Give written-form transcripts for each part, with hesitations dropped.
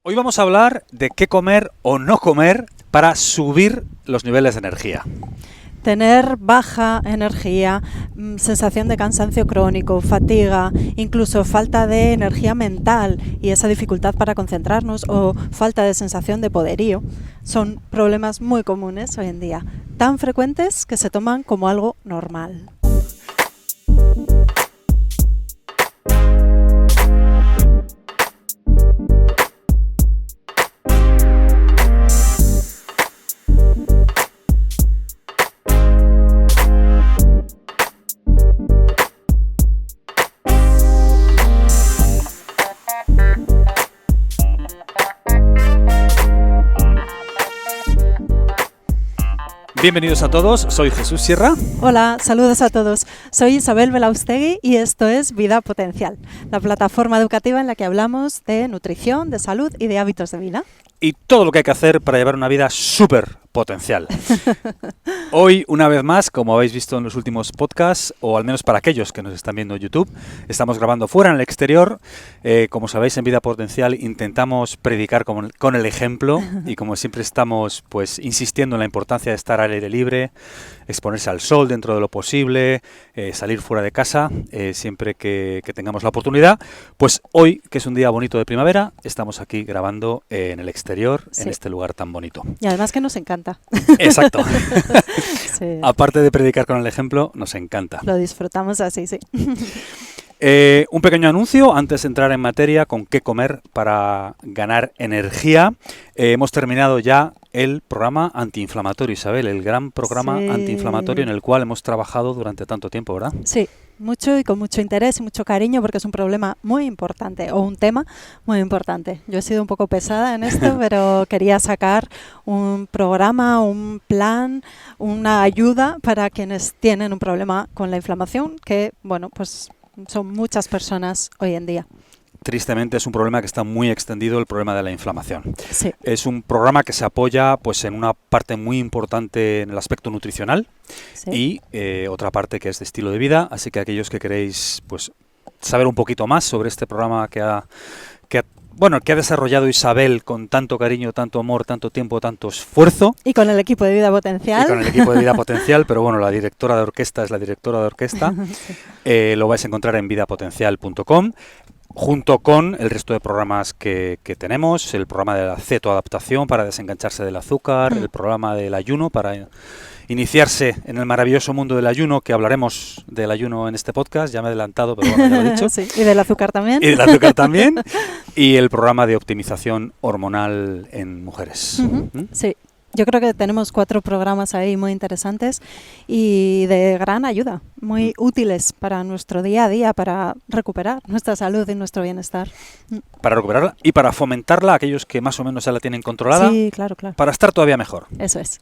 Hoy vamos a hablar de qué comer o no comer para subir los niveles de energía. Tener baja energía, sensación de cansancio crónico, fatiga, incluso falta de energía mental y esa dificultad para concentrarnos o falta de sensación de poderío son problemas muy comunes hoy en día, tan frecuentes que se toman como algo normal. Bienvenidos a todos, soy Jesús Sierra. Hola, saludos a todos. Soy Isabel Belaustegui y esto es Vida Potencial, la plataforma educativa en la que hablamos de nutrición, de salud y de hábitos de vida. Y todo lo que hay que hacer para llevar una vida súper potencial. Hoy, una vez más, como habéis visto en los últimos podcasts, o al menos para aquellos que nos están viendo en YouTube, estamos grabando fuera en el exterior. Como sabéis, en Vida Potencial intentamos predicar con el ejemplo y como siempre estamos pues insistiendo en la importancia de estar al aire libre, exponerse al sol dentro de lo posible, salir fuera de casa siempre que tengamos la oportunidad. Pues hoy, que es un día bonito de primavera, estamos aquí grabando en el exterior, sí, en este lugar tan bonito. Y además que nos encanta. Exacto. Sí. Aparte de predicar con el ejemplo, nos encanta. Lo disfrutamos así, sí. Un pequeño anuncio antes de entrar en materia con qué comer para ganar energía. Hemos terminado ya el programa antiinflamatorio, Isabel, el gran programa antiinflamatorio en el cual hemos trabajado durante tanto tiempo, ¿verdad? Sí, mucho y con mucho interés y mucho cariño porque es un problema muy importante o un tema muy importante. Yo he sido un poco pesada en esto, pero quería sacar un programa, un plan, una ayuda para quienes tienen un problema con la inflamación, que, bueno, pues son muchas personas hoy en día. Tristemente es un problema que está muy extendido, el problema de la inflamación. Sí. Es un programa que se apoya pues en una parte muy importante en el aspecto nutricional, sí, y otra parte que es de estilo de vida, así que aquellos que queréis pues saber un poquito más sobre este programa que ha desarrollado Isabel con tanto cariño, tanto amor, tanto tiempo, tanto esfuerzo. Y con el equipo de Vida Potencial. Y con el equipo de Vida Potencial, pero bueno, la directora de orquesta es la directora de orquesta. Sí. Lo vais a encontrar en vidapotencial.com. Junto con el resto de programas que tenemos, el programa de la cetoadaptación para desengancharse del azúcar, el programa del ayuno para iniciarse en el maravilloso mundo del ayuno, que hablaremos del ayuno en este podcast, ya me he adelantado, pero bueno, ya lo he dicho. Sí, y del azúcar también. Y del azúcar también, y el programa de optimización hormonal en mujeres. Sí. Yo creo que tenemos 4 programas ahí muy interesantes y de gran ayuda, muy útiles para nuestro día a día, para recuperar nuestra salud y nuestro bienestar. Para recuperarla y para fomentarla a aquellos que más o menos ya la tienen controlada. Sí, claro. Para estar todavía mejor. Eso es.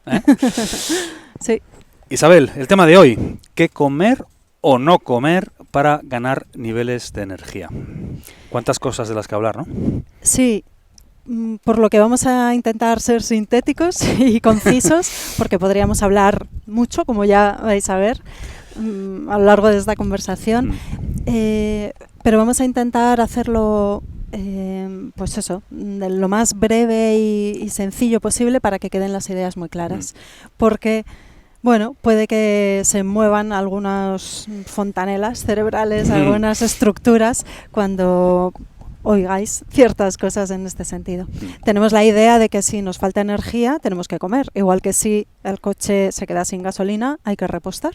Sí. Isabel, el tema de hoy, ¿qué comer o no comer para ganar niveles de energía? ¿Cuántas cosas de las que hablar, no? Sí. Por lo que vamos a intentar ser sintéticos y concisos, porque podríamos hablar mucho, como ya vais a ver, a lo largo de esta conversación, pero vamos a intentar hacerlo, pues eso, de lo más breve y sencillo posible para que queden las ideas muy claras, porque bueno, puede que se muevan algunas fontanelas cerebrales, algunas estructuras cuando oigáis ciertas cosas en este sentido. Tenemos la idea de que si nos falta energía tenemos que comer, igual que si el coche se queda sin gasolina hay que repostar.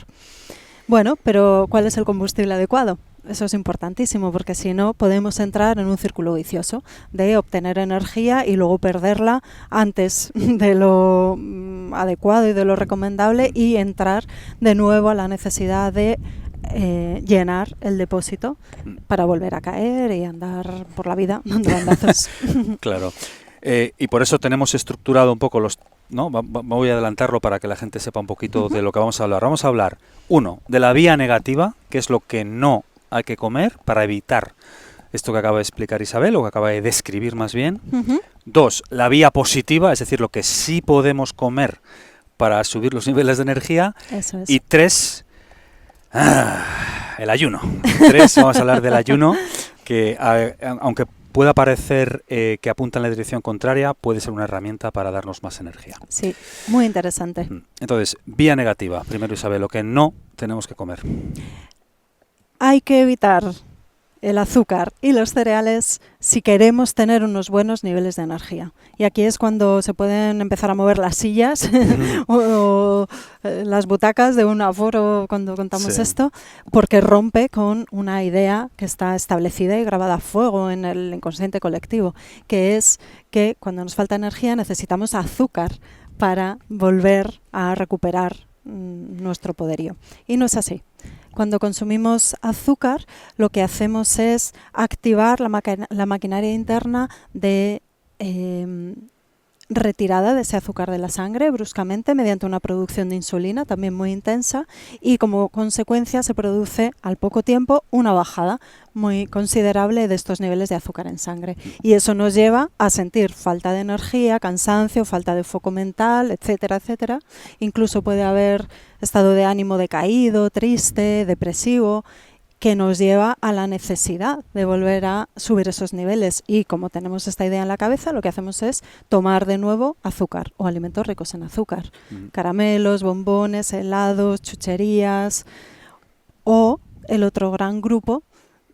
Bueno, pero ¿cuál es el combustible adecuado? Eso es importantísimo porque si no podemos entrar en un círculo vicioso de obtener energía y luego perderla antes de lo adecuado y de lo recomendable y entrar de nuevo a la necesidad de llenar el depósito para volver a caer y andar por la vida dando bandazos. Claro. Y por eso tenemos estructurado un poco los... ¿no? Voy a adelantarlo para que la gente sepa un poquito de lo que vamos a hablar. Vamos a hablar, 1, de la vía negativa, que es lo que no hay que comer para evitar esto que acaba de explicar Isabel, o que acaba de describir más bien. 2, la vía positiva, es decir, lo que sí podemos comer para subir los niveles de energía. Eso es. Y 3... el ayuno. 3, vamos a hablar del ayuno, que aunque pueda parecer que apunta en la dirección contraria, puede ser una herramienta para darnos más energía. Sí, muy interesante. Entonces, vía negativa. Primero, Isabel, lo que no tenemos que comer. Hay que evitar el azúcar y los cereales si queremos tener unos buenos niveles de energía. Y aquí es cuando se pueden empezar a mover las sillas o las butacas de un aforo cuando contamos esto, porque rompe con una idea que está establecida y grabada a fuego en el inconsciente colectivo, que es que cuando nos falta energía necesitamos azúcar para volver a recuperar nuestro poderío. Y no es así. Cuando consumimos azúcar, lo que hacemos es activar la maquinaria interna de retirada de ese azúcar de la sangre bruscamente mediante una producción de insulina también muy intensa, y como consecuencia se produce al poco tiempo una bajada muy considerable de estos niveles de azúcar en sangre, y eso nos lleva a sentir falta de energía, cansancio, falta de foco mental, etcétera, etcétera. Incluso puede haber estado de ánimo decaído, triste, depresivo, que nos lleva a la necesidad de volver a subir esos niveles. Y como tenemos esta idea en la cabeza, lo que hacemos es tomar de nuevo azúcar o alimentos ricos en azúcar. Caramelos, bombones, helados, chucherías, o el otro gran grupo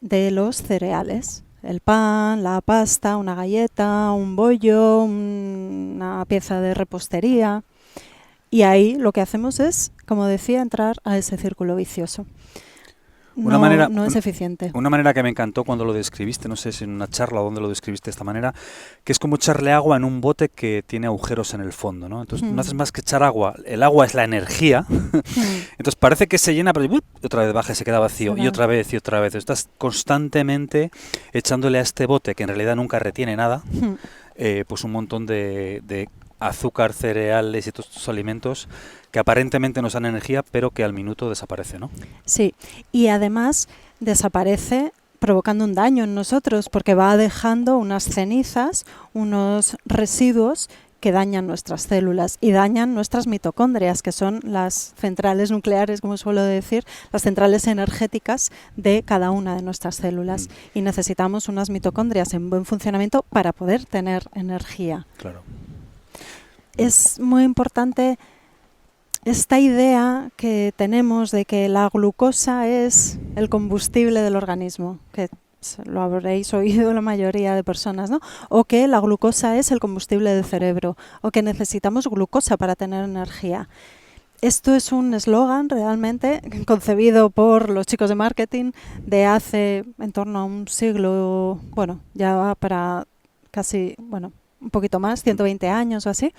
de los cereales. El pan, la pasta, una galleta, un bollo, una pieza de repostería. Y ahí lo que hacemos es, como decía, entrar a ese círculo vicioso. No es eficiente. Una manera que me encantó cuando lo describiste, no sé si en una charla o donde lo describiste de esta manera, que es como echarle agua en un bote que tiene agujeros en el fondo, ¿no? Entonces no haces más que echar agua. El agua es la energía. Entonces parece que se llena, pero otra vez baja y se queda vacío. Y otra vez y otra vez. Estás constantemente echándole a este bote, que en realidad nunca retiene nada, pues un montón de azúcar, cereales y todos estos alimentos que aparentemente nos dan energía, pero que al minuto desaparece, ¿no? Sí, y además desaparece provocando un daño en nosotros, porque va dejando unas cenizas, unos residuos que dañan nuestras células y dañan nuestras mitocondrias, que son las centrales nucleares, como suelo decir, las centrales energéticas de cada una de nuestras células. Y necesitamos unas mitocondrias en buen funcionamiento para poder tener energía. Claro. Es muy importante esta idea que tenemos de que la glucosa es el combustible del organismo, que lo habréis oído la mayoría de personas, ¿no? O que la glucosa es el combustible del cerebro, o que necesitamos glucosa para tener energía. Esto es un eslogan realmente concebido por los chicos de marketing de hace en torno a un siglo, bueno, ya va para casi, bueno, un poquito más, 120 años o así,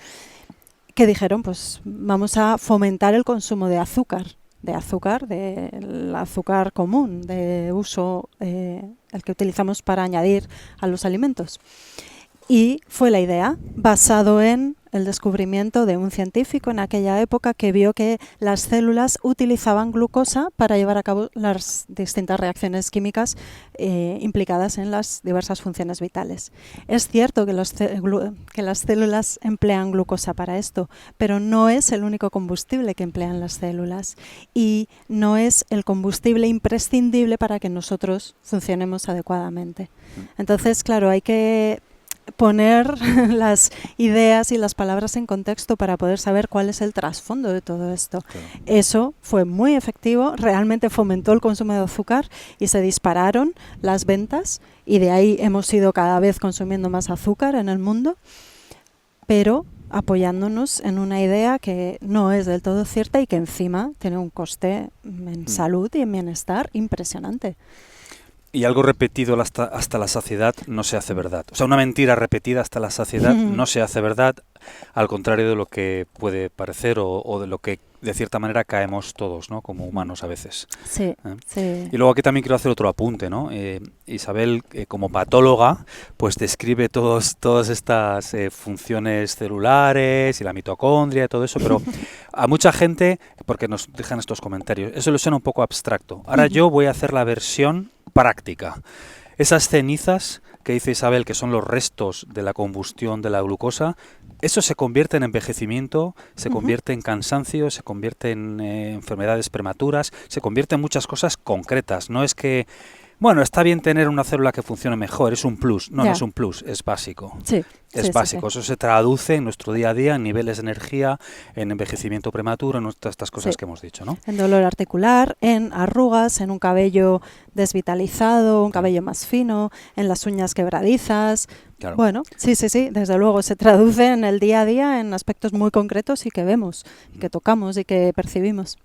que dijeron, pues vamos a fomentar el consumo de azúcar, del azúcar común, de uso, el que utilizamos para añadir a los alimentos. Y fue la idea, basado en el descubrimiento de un científico en aquella época que vio que las células utilizaban glucosa para llevar a cabo las distintas reacciones químicas implicadas en las diversas funciones vitales. Es cierto que las células emplean glucosa para esto, pero no es el único combustible que emplean las células y no es el combustible imprescindible para que nosotros funcionemos adecuadamente. Entonces, claro, hay que poner las ideas y las palabras en contexto para poder saber cuál es el trasfondo de todo esto. Claro. Eso fue muy efectivo, realmente fomentó el consumo de azúcar y se dispararon las ventas y de ahí hemos ido cada vez consumiendo más azúcar en el mundo, pero apoyándonos en una idea que no es del todo cierta y que encima tiene un coste en salud y en bienestar impresionante. Y algo repetido hasta la saciedad no se hace verdad. O sea, una mentira repetida hasta la saciedad no se hace verdad, al contrario de lo que puede parecer o de lo que de cierta manera caemos todos, ¿no? Como humanos a veces. Sí, sí. Y luego aquí también quiero hacer otro apunte, ¿no? Isabel, como patóloga, pues describe todas estas funciones celulares y la mitocondria y todo eso, pero a mucha gente, porque nos dejan estos comentarios, eso le suena un poco abstracto. Ahora yo voy a hacer la versión práctica. Esas cenizas que dice Isabel, que son los restos de la combustión de la glucosa, eso se convierte en envejecimiento, se convierte en cansancio, se convierte en enfermedades prematuras, se convierte en muchas cosas concretas. No es que Bueno, está bien tener una célula que funcione mejor, es un plus. No, Ya. no es un plus, es básico. Sí. Es básico. Eso se traduce en nuestro día a día en niveles de energía, en envejecimiento prematuro, en todas estas cosas Sí. que hemos dicho, ¿no? En dolor articular, en arrugas, en un cabello desvitalizado, un cabello más fino, en las uñas quebradizas. Claro. Bueno, sí, desde luego se traduce en el día a día en aspectos muy concretos y que vemos, y que tocamos y que percibimos.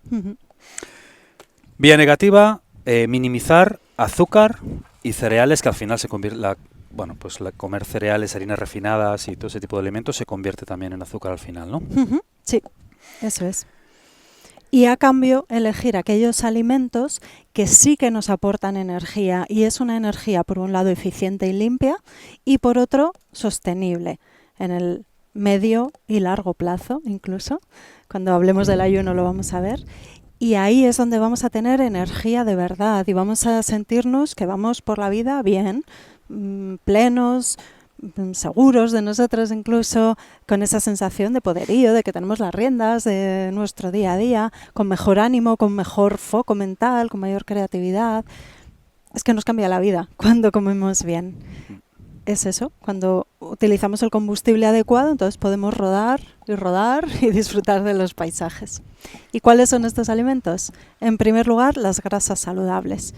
Vía negativa, minimizar azúcar y cereales, que al final se convierte, comer cereales, harinas refinadas y todo ese tipo de alimentos se convierte también en azúcar al final, ¿no? Sí, eso es. Y a cambio elegir aquellos alimentos que sí que nos aportan energía, y es una energía por un lado eficiente y limpia y por otro sostenible en el medio y largo plazo incluso. Cuando hablemos del ayuno lo vamos a ver. Y ahí es donde vamos a tener energía de verdad y vamos a sentirnos que vamos por la vida bien, plenos, seguros de nosotros incluso, con esa sensación de poderío, de que tenemos las riendas de nuestro día a día, con mejor ánimo, con mejor foco mental, con mayor creatividad. Es que nos cambia la vida cuando comemos bien. Es eso, cuando utilizamos el combustible adecuado, entonces podemos rodar y disfrutar de los paisajes. ¿Y cuáles son estos alimentos? En primer lugar, las grasas saludables.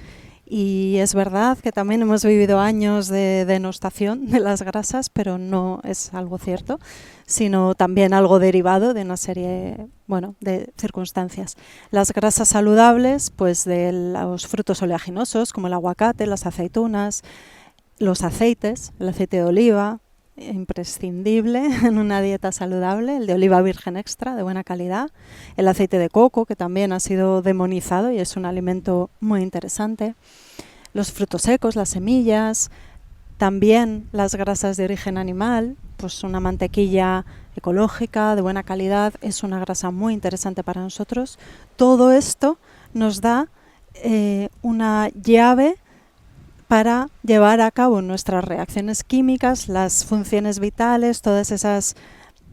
Y es verdad que también hemos vivido años de denostación de las grasas, pero no es algo cierto, sino también algo derivado de una serie, de circunstancias. Las grasas saludables, pues de los frutos oleaginosos, como el aguacate, las aceitunas, los aceites, el aceite de oliva, imprescindible en una dieta saludable, el de oliva virgen extra, de buena calidad, el aceite de coco, que también ha sido demonizado y es un alimento muy interesante, los frutos secos, las semillas, también las grasas de origen animal, pues una mantequilla ecológica, de buena calidad, es una grasa muy interesante para nosotros. Todo esto nos da una llave para llevar a cabo nuestras reacciones químicas, las funciones vitales, todas esas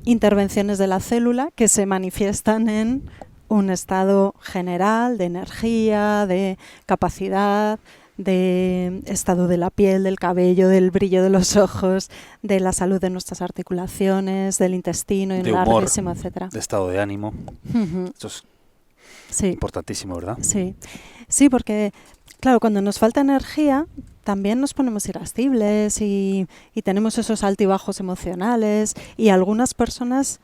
intervenciones de la célula que se manifiestan en un estado general de energía, de capacidad, de estado de la piel, del cabello, del brillo de los ojos, de la salud de nuestras articulaciones, del intestino, y de larguísimo, humor, etcétera. De estado de ánimo. Esto es importantísimo, ¿verdad? Sí, porque claro, cuando nos falta energía, también nos ponemos irascibles y tenemos esos altibajos emocionales, y algunas personas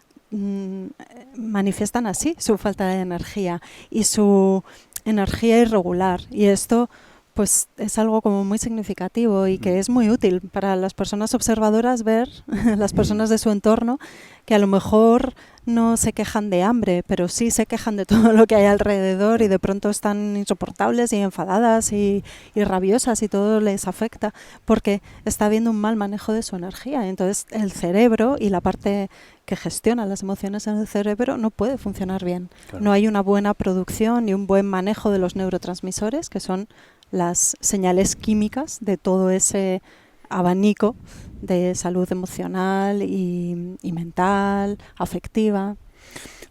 manifiestan así su falta de energía y su energía irregular, y esto pues es algo como muy significativo y que es muy útil para las personas observadoras ver, las personas de su entorno, que a lo mejor no se quejan de hambre, pero sí se quejan de todo lo que hay alrededor y de pronto están insoportables y enfadadas y rabiosas y todo les afecta porque está habiendo un mal manejo de su energía. Entonces el cerebro y la parte que gestiona las emociones en el cerebro no puede funcionar bien. Claro. No hay una buena producción ni un buen manejo de los neurotransmisores, que son las señales químicas de todo ese abanico de salud emocional y mental, afectiva.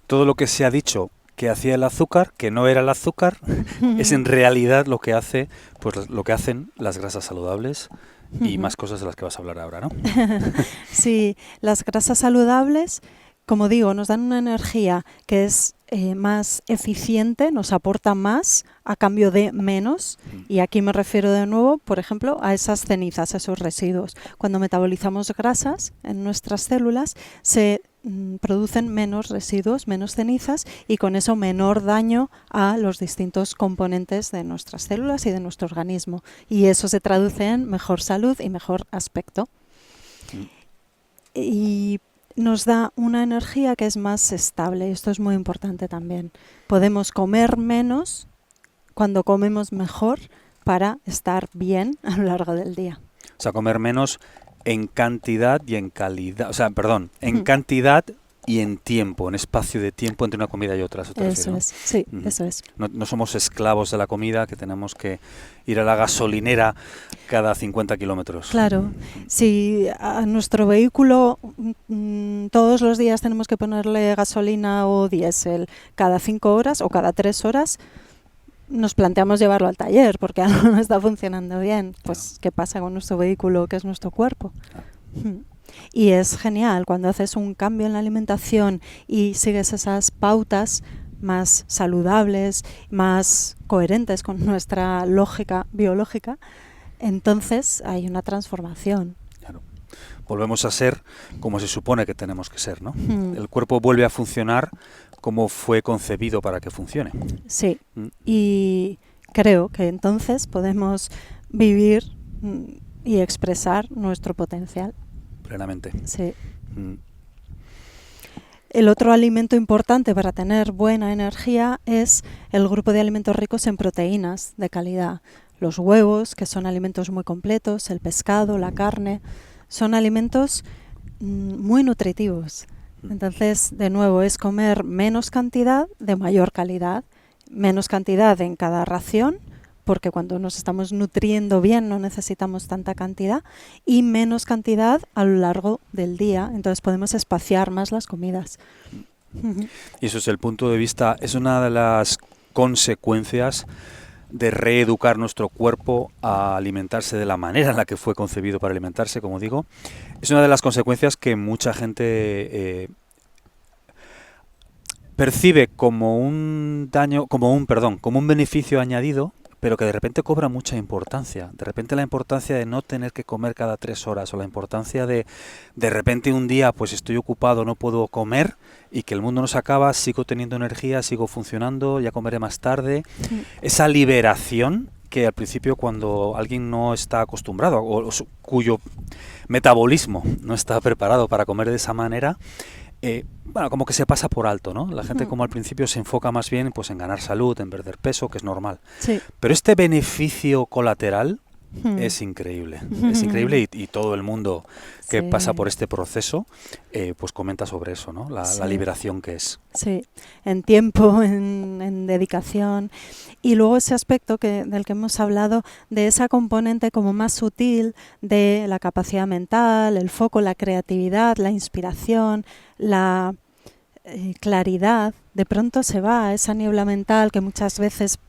Todo lo que se ha dicho que hacía el azúcar, que no era el azúcar, es en realidad lo que hace, pues lo que hacen las grasas saludables y más cosas de las que vas a hablar ahora, ¿no? Sí, las grasas saludables, como digo, nos dan una energía que es más eficiente, nos aporta más a cambio de menos, y aquí me refiero de nuevo, por ejemplo, a esas cenizas, a esos residuos. Cuando metabolizamos grasas en nuestras células se producen menos residuos, menos cenizas, y con eso menor daño a los distintos componentes de nuestras células y de nuestro organismo, y eso se traduce en mejor salud y mejor aspecto. Y nos da una energía que es más estable. Esto es muy importante también. Podemos comer menos cuando comemos mejor para estar bien a lo largo del día. O sea, comer menos en cantidad y en calidad. O sea, perdón, en cantidad y en tiempo, en espacio de tiempo entre una comida y otra. Eso es, sí, eso es. No somos esclavos de la comida, que tenemos que ir a la gasolinera cada 50 kilómetros. Claro, si a nuestro vehículo todos los días tenemos que ponerle gasolina o diésel cada 5 horas o cada 3 horas, nos planteamos llevarlo al taller porque algo no está funcionando bien. Pues, ¿qué pasa con nuestro vehículo, que es nuestro cuerpo? Y es genial cuando haces un cambio en la alimentación y sigues esas pautas más saludables, más coherentes con nuestra lógica biológica, entonces hay una transformación. Claro. Volvemos a ser como se supone que tenemos que ser, ¿no? El cuerpo vuelve a funcionar como fue concebido para que funcione. Sí, y creo que entonces podemos vivir y expresar nuestro potencial. Plenamente. Sí. El otro alimento importante para tener buena energía es el grupo de alimentos ricos en proteínas de calidad. Los huevos, que son alimentos muy completos, el pescado, la carne, son alimentos muy nutritivos. Entonces, de nuevo, es comer menos cantidad de mayor calidad, menos cantidad en cada ración, porque cuando nos estamos nutriendo bien no necesitamos tanta cantidad, y menos cantidad a lo largo del día, entonces podemos espaciar más las comidas. Y eso es el punto de vista, es una de las consecuencias de reeducar nuestro cuerpo a alimentarse de la manera en la que fue concebido para alimentarse, como digo. Es una de las consecuencias que mucha gente percibe como un beneficio añadido, pero que de repente cobra mucha importancia. De repente la importancia de no tener que comer cada 3 horas, o la importancia de repente un día pues estoy ocupado, no puedo comer, y que el mundo no se acaba, sigo teniendo energía, sigo funcionando, ya comeré más tarde. Esa liberación que al principio, cuando alguien no está acostumbrado o cuyo metabolismo no está preparado para comer de esa manera, como que se pasa por alto, ¿no? La gente como al principio se enfoca más bien pues en ganar salud, en perder peso, que es normal. Sí. Pero este beneficio colateral es increíble. Es increíble, y todo el mundo que pasa por este proceso pues comenta sobre eso, ¿no? La liberación que es. Sí, en tiempo, en dedicación. Y luego ese aspecto del que hemos hablado, de esa componente como más sutil de la capacidad mental, el foco, la creatividad, la inspiración, la claridad, de pronto se va a esa niebla mental que muchas veces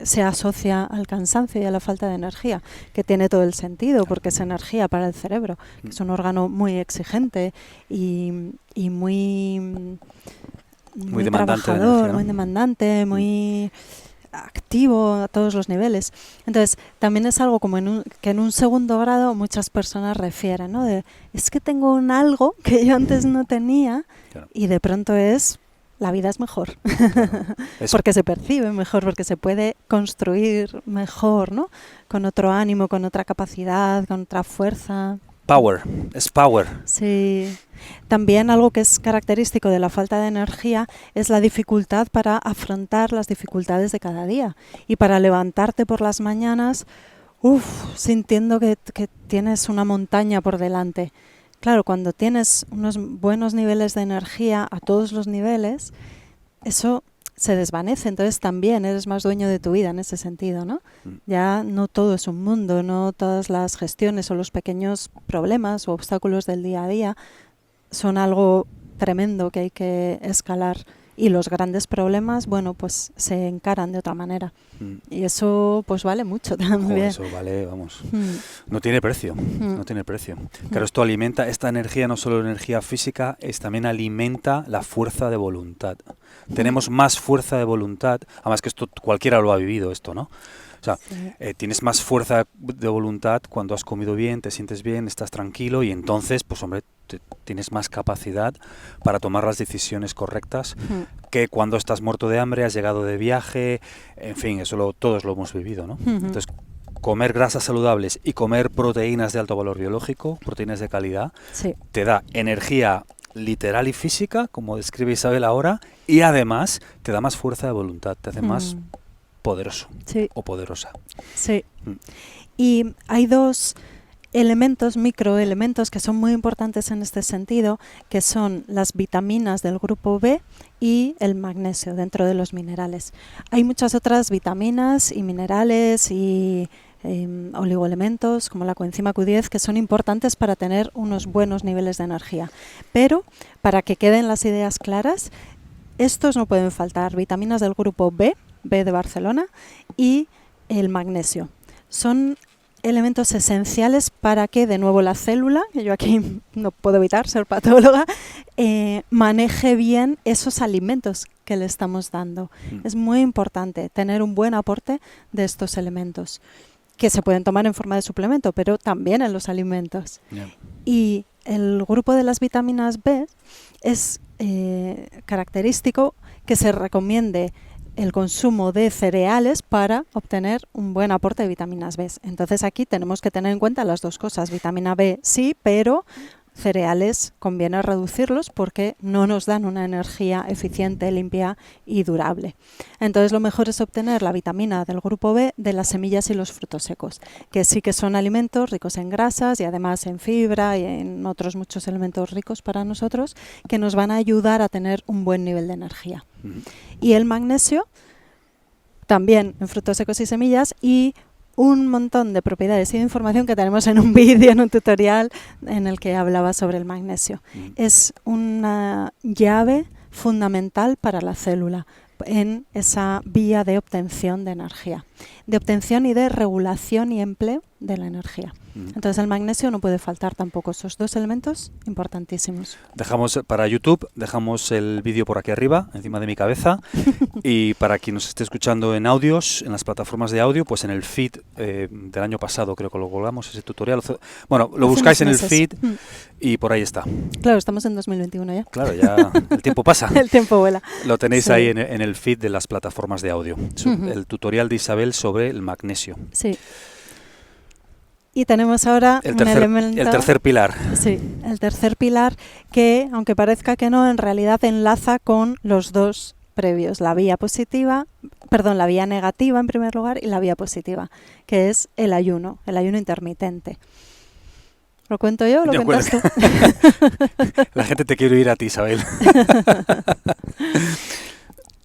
se asocia al cansancio y a la falta de energía, que tiene todo el sentido porque es energía para el cerebro, que es un órgano muy exigente y muy demandante, trabajador, de energía, ¿no? muy demandante, muy activo a todos los niveles. Entonces, también es algo como que en un segundo grado muchas personas refieren, ¿no? Es que tengo un algo que yo antes no tenía, claro. Y de pronto la vida es mejor, claro. Porque se percibe mejor, porque se puede construir mejor, ¿no? Con otro ánimo, con otra capacidad, con otra fuerza. Es power. Sí. También algo que es característico de la falta de energía es la dificultad para afrontar las dificultades de cada día y para levantarte por las mañanas, sintiendo que tienes una montaña por delante. Claro, cuando tienes unos buenos niveles de energía a todos los niveles, eso se desvanece, entonces también eres más dueño de tu vida en ese sentido, ¿no? Ya no todo es un mundo, no todas las gestiones o los pequeños problemas o obstáculos del día a día son algo tremendo que hay que escalar, y los grandes problemas, bueno, pues se encaran de otra manera. Y eso pues vale mucho también. Eso vale, vamos. No tiene precio, no tiene precio. Claro, esto alimenta, esta energía, no solo energía física, también alimenta la fuerza de voluntad. Tenemos más fuerza de voluntad, además que esto cualquiera lo ha vivido esto, ¿no? O sea, tienes más fuerza de voluntad cuando has comido bien, te sientes bien, estás tranquilo, y entonces, pues hombre, tienes más capacidad para tomar las decisiones correctas que cuando estás muerto de hambre, has llegado de viaje, en fin, eso todos lo hemos vivido, ¿no? Entonces, comer grasas saludables y comer proteínas de alto valor biológico, proteínas de calidad, te da energía literal y física, como describe Isabel ahora, y además te da más fuerza de voluntad, te hace más poderoso o poderosa. Sí. Y hay dos microelementos que son muy importantes en este sentido, que son las vitaminas del grupo B y el magnesio dentro de los minerales. Hay muchas otras vitaminas y minerales y oligoelementos como la coenzima Q10 que son importantes para tener unos buenos niveles de energía. Pero para que queden las ideas claras, estos no pueden faltar. Vitaminas del grupo B, B de Barcelona y el magnesio. Son elementos esenciales para que, de nuevo, la célula, que yo aquí no puedo evitar ser patóloga, maneje bien esos alimentos que le estamos dando. Es muy importante tener un buen aporte de estos elementos, que se pueden tomar en forma de suplemento, pero también en los alimentos. Y el grupo de las vitaminas B es característico que se recomiende el consumo de cereales para obtener un buen aporte de vitaminas B. Entonces aquí tenemos que tener en cuenta las dos cosas. Vitamina B sí, pero cereales conviene reducirlos porque no nos dan una energía eficiente, limpia y durable. Entonces lo mejor es obtener la vitamina del grupo B de las semillas y los frutos secos, que sí que son alimentos ricos en grasas y además en fibra y en otros muchos elementos ricos para nosotros que nos van a ayudar a tener un buen nivel de energía. Y el magnesio también en frutos secos y semillas, y un montón de propiedades y de información que tenemos en un vídeo, en un tutorial en el que hablaba sobre el magnesio. Es una llave fundamental para la célula en esa vía de obtención de energía, de obtención y de regulación y empleo de la energía. Entonces el magnesio no puede faltar tampoco, esos dos elementos importantísimos. Dejamos para YouTube, dejamos el vídeo por aquí arriba, encima de mi cabeza, y para quien nos esté escuchando en audios, en las plataformas de audio, pues en el feed del año pasado creo que lo colgamos, ese tutorial. Bueno, lo buscáis en el feed y por ahí está. Claro, estamos en 2021 ya. Claro, ya el tiempo pasa. El tiempo vuela. Lo tenéis ahí en el feed de las plataformas de audio. El tutorial de Isabel sobre el magnesio. Sí. Y tenemos ahora un elemento... El tercer pilar. Sí, el tercer pilar que, aunque parezca que no, en realidad enlaza con los dos previos, la vía negativa en primer lugar y la vía positiva, que es el ayuno intermitente. ¿Lo cuento yo o lo cuentas tú? La gente te quiere oír a ti, Isabel.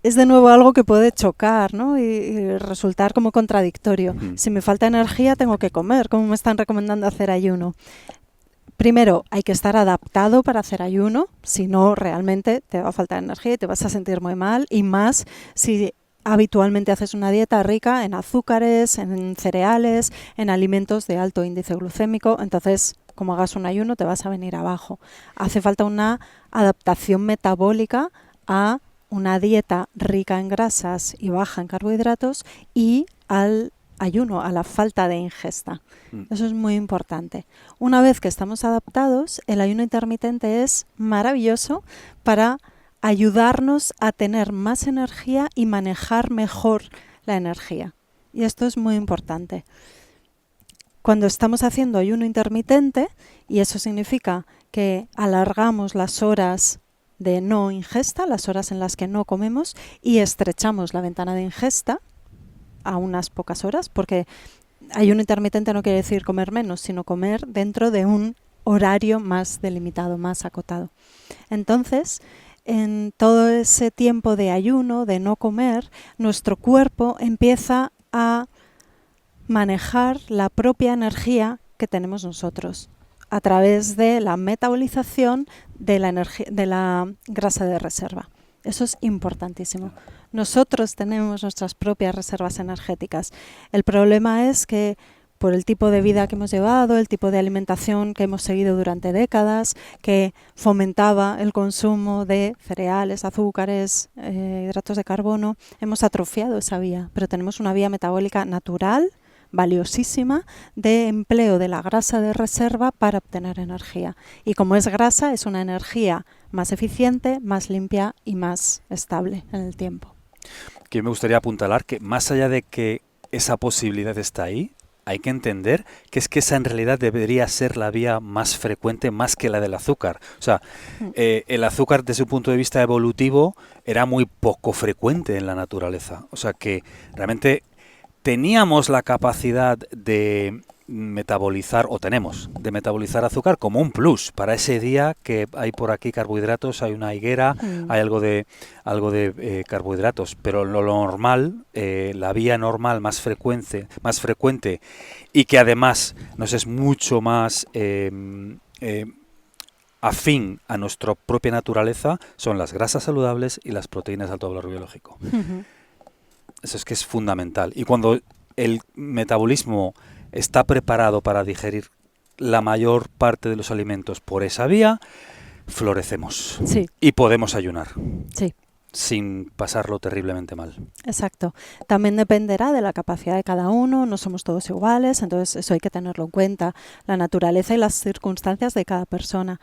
Es de nuevo algo que puede chocar, ¿no? y resultar como contradictorio. Si me falta energía, tengo que comer. ¿Cómo me están recomendando hacer ayuno? Primero, hay que estar adaptado para hacer ayuno. Si no, realmente te va a faltar energía y te vas a sentir muy mal. Y más si habitualmente haces una dieta rica en azúcares, en cereales, en alimentos de alto índice glucémico. Entonces, como hagas un ayuno, te vas a venir abajo. Hace falta una adaptación metabólica a una dieta rica en grasas y baja en carbohidratos y al ayuno, a la falta de ingesta. Eso es muy importante. Una vez que estamos adaptados, el ayuno intermitente es maravilloso para ayudarnos a tener más energía y manejar mejor la energía. Y esto es muy importante. Cuando estamos haciendo ayuno intermitente, y eso significa que alargamos las horas de no ingesta, las horas en las que no comemos, y estrechamos la ventana de ingesta a unas pocas horas, porque ayuno intermitente no quiere decir comer menos, sino comer dentro de un horario más delimitado, más acotado. Entonces, en todo ese tiempo de ayuno, de no comer, nuestro cuerpo empieza a manejar la propia energía que tenemos nosotros a través de la metabolización de la grasa de reserva. Eso es importantísimo. Nosotros tenemos nuestras propias reservas energéticas. El problema es que por el tipo de vida que hemos llevado, el tipo de alimentación que hemos seguido durante décadas, que fomentaba el consumo de cereales, azúcares, hidratos de carbono, hemos atrofiado esa vía, pero tenemos una vía metabólica natural, valiosísima, de empleo de la grasa de reserva para obtener energía. Y como es grasa, es una energía más eficiente, más limpia y más estable en el tiempo. Que me gustaría apuntalar que más allá de que esa posibilidad está ahí, hay que entender que es que esa en realidad debería ser la vía más frecuente más que la del azúcar. O sea, el azúcar desde un punto de vista evolutivo era muy poco frecuente en la naturaleza. O sea que realmente teníamos la capacidad de metabolizar, o tenemos, de metabolizar azúcar como un plus para ese día que hay por aquí carbohidratos, hay una higuera, hay algo de carbohidratos, pero lo normal, la vía normal más frecuente y que además nos es mucho más afín a nuestra propia naturaleza son las grasas saludables y las proteínas de alto valor biológico. Eso es que es fundamental. Y cuando el metabolismo está preparado para digerir la mayor parte de los alimentos por esa vía, florecemos. Sí. Y podemos ayunar. Sí. Sin pasarlo terriblemente mal. Exacto. También dependerá de la capacidad de cada uno, no somos todos iguales, entonces eso hay que tenerlo en cuenta, la naturaleza y las circunstancias de cada persona.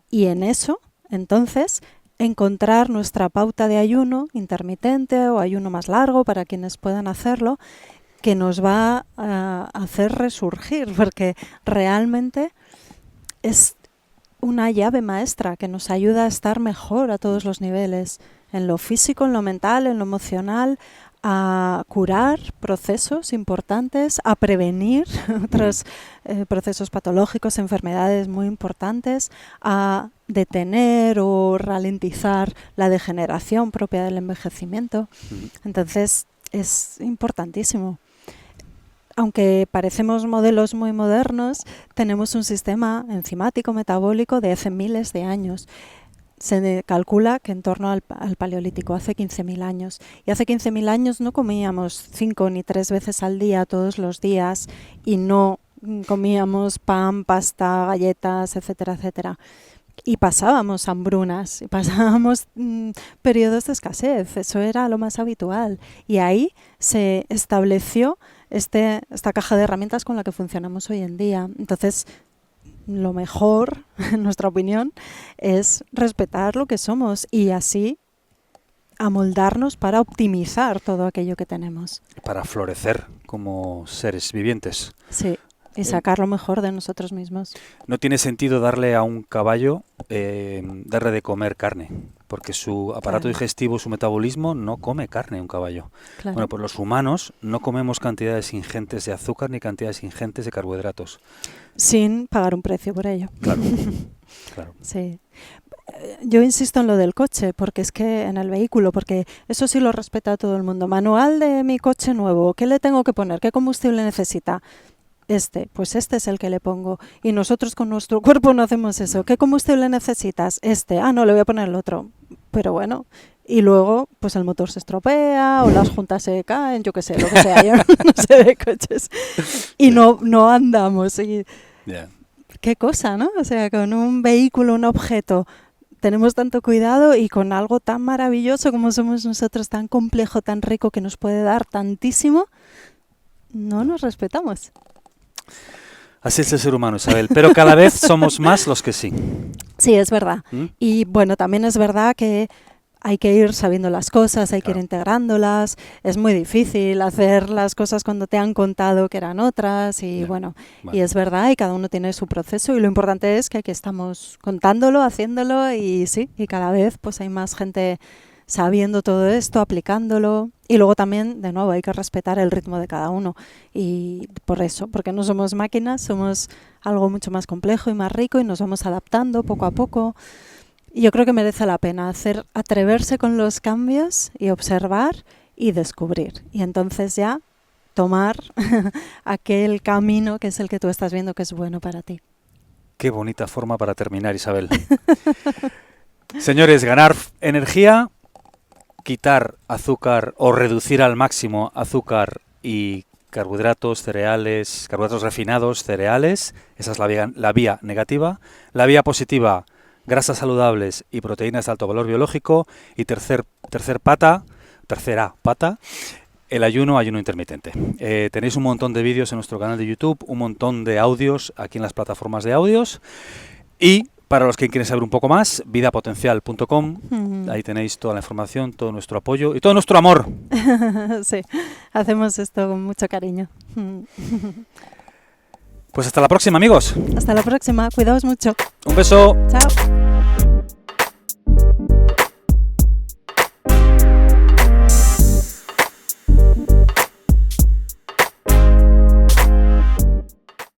Y en eso, entonces, encontrar nuestra pauta de ayuno intermitente o ayuno más largo para quienes puedan hacerlo, que nos va a hacer resurgir, porque realmente es una llave maestra que nos ayuda a estar mejor a todos los niveles, en lo físico, en lo mental, en lo emocional, a curar procesos importantes, a prevenir otros procesos patológicos, enfermedades muy importantes, a detener o ralentizar la degeneración propia del envejecimiento. Entonces, es importantísimo. Aunque parecemos modelos muy modernos, tenemos un sistema enzimático metabólico de hace miles de años. Se calcula que en torno al Paleolítico, hace 15.000 años. Y hace 15.000 años no comíamos 5 ni 3 veces al día, todos los días, y no comíamos pan, pasta, galletas, etcétera, etcétera. Y pasábamos hambrunas, y pasábamos periodos de escasez, eso era lo más habitual. Y ahí se estableció esta caja de herramientas con la que funcionamos hoy en día. Entonces, lo mejor, en nuestra opinión, es respetar lo que somos y así amoldarnos para optimizar todo aquello que tenemos. Para florecer como seres vivientes. Sí, y sacar lo mejor de nosotros mismos. No tiene sentido darle a un caballo, darle de comer carne, porque su aparato digestivo, su metabolismo no come carne un caballo. Claro. Bueno, pues los humanos no comemos cantidades ingentes de azúcar ni cantidades ingentes de carbohidratos. Sin pagar un precio por ello. Claro, claro. Sí. Yo insisto en lo del coche, porque es que en el vehículo, porque eso sí lo respeta todo el mundo. Manual de mi coche nuevo, ¿qué le tengo que poner? ¿Qué combustible necesita? Pues este es el que le pongo. Y nosotros con nuestro cuerpo no hacemos eso. ¿Qué combustible necesitas? No, le voy a poner el otro. Pero bueno, y luego pues el motor se estropea o las juntas se caen, yo qué sé, lo que sea. Yo no sé de coches. Y no andamos. Y qué cosa, ¿no? O sea, con un vehículo, un objeto, tenemos tanto cuidado y con algo tan maravilloso como somos nosotros, tan complejo, tan rico, que nos puede dar tantísimo, no nos respetamos. Así es el ser humano, Isabel, pero cada vez somos más los que sí. Sí, es verdad. Y bueno, también es verdad que hay que ir sabiendo las cosas, hay que ir integrándolas. Es muy difícil hacer las cosas cuando te han contado que eran otras y bueno, y es verdad, y cada uno tiene su proceso y lo importante es que aquí estamos contándolo, haciéndolo y sí, y cada vez pues hay más gente sabiendo todo esto, aplicándolo. Y luego también, de nuevo, hay que respetar el ritmo de cada uno. Y por eso, porque no somos máquinas, somos algo mucho más complejo y más rico y nos vamos adaptando poco a poco. Y yo creo que merece la pena atreverse con los cambios y observar y descubrir. Y entonces ya tomar aquel camino que es el que tú estás viendo que es bueno para ti. Qué bonita forma para terminar, Isabel. Señores, ganar energía, quitar azúcar o reducir al máximo azúcar y carbohidratos, cereales, carbohidratos refinados, cereales. Esa es la vía negativa. La vía positiva, grasas saludables y proteínas de alto valor biológico. Y tercera pata, el ayuno intermitente. Tenéis un montón de vídeos en nuestro canal de YouTube, un montón de audios aquí en las plataformas de audios. Y para los que quieren saber un poco más, vidapotencial.com, ahí tenéis toda la información, todo nuestro apoyo y todo nuestro amor. Sí, hacemos esto con mucho cariño. Pues hasta la próxima, amigos. Hasta la próxima, cuidaos mucho. Un beso. Chao.